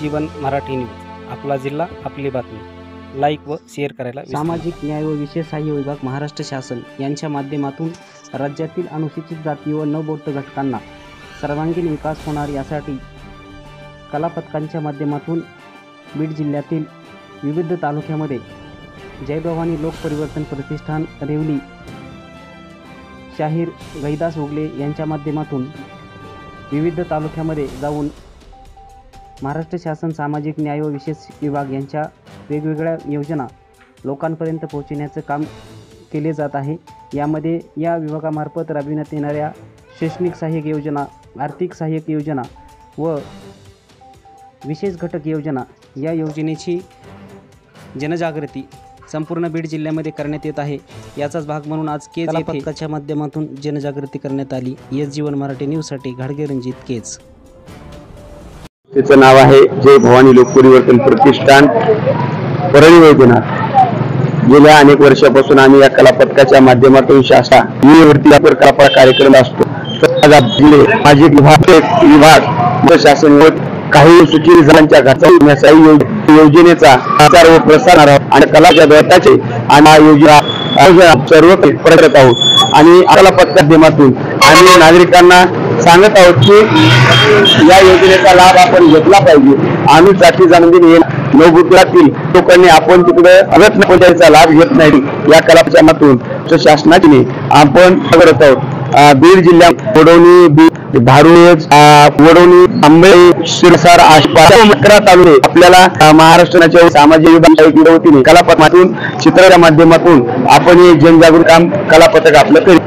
जीवन Marathi news, आपला जिल्हा आपली बातमी। लाईक व शेअर करायला विसरू नका। सामाजिक न्याय व विशेष सहाय्य विभाग महाराष्ट्र शासन यांच्या माध्यमातून राज्यातील अनुसूचित जाती व नवबौद्ध घटकांना सर्वांगीण विकास होणार यासाठी कला पथकांच्या माध्यमातून बीड जिल्ह्यातील विविध तालुक्यामध्ये जय भवानी लोक परिवर्तन प्रतिष्ठान रेवली, शाहीर गैदास ओगले यांच्या माध्यमातून विविध तालुक्यामध्ये जाऊन महाराष्ट्र शासन सामाजिक न्याय व विशेष विभाग यांच्या वेगवेगळ्या योजना लोकांपर्यंत पोहोचवण्याचं काम केले जात आहे। यामध्ये या विभागामार्फत राबविण्यात येणाऱ्या शैक्षणिक सहाय्यक योजना, आर्थिक सहाय्यक योजना व विशेष घटक योजना या योजनेची जनजागृती संपूर्ण बीड जिल्ह्यामध्ये करण्यात येत आहे। याचाच भाग म्हणून आज केज पथकाच्या माध्यमातून जनजागृती करण्यात आली। एस जीवन मराठी न्यूजसाठी घाडगे रणजित केज। त्याचं नाव आहे जय भवानी लोक परिवर्तन प्रतिष्ठान परळी वैद्यनाथ। गेल्या अनेक वर्षापासून आम्ही या कला पथकाच्या माध्यमातून शासनावरती कार्यक्रम असतो। माझे विभाग शासन काही सुखी जणांच्या घरचा योजनेचा प्रचार व प्रसार आणि कलाच्या गटाचे आणि योजना सर्व करत आहोत। आणि कला पथका माध्यमातून आम्ही नागरिकांना सांगत आहोत की या योजनेचा लाभ आपण घेतला पाहिजे। आम्ही जाती जमिनी नवबुद्धातील लोकांनी आपण तिकडे अगत्य पंचायतीचा लाभ घेत नाही। या कलाच्या माध्यमातून शासनाने आपण करत आहोत। बीड जिल्ह्यात वडवणी, धारूर, वडवणी, आंबे, शिरसार आसपास 11 तालुके आपल्याला महाराष्ट्राच्या सामाजिक विभागाच्या वतीने कला पथकातून चित्राच्या माध्यमातून आपण हे जनजागृती काम कला पथक आपलं करीत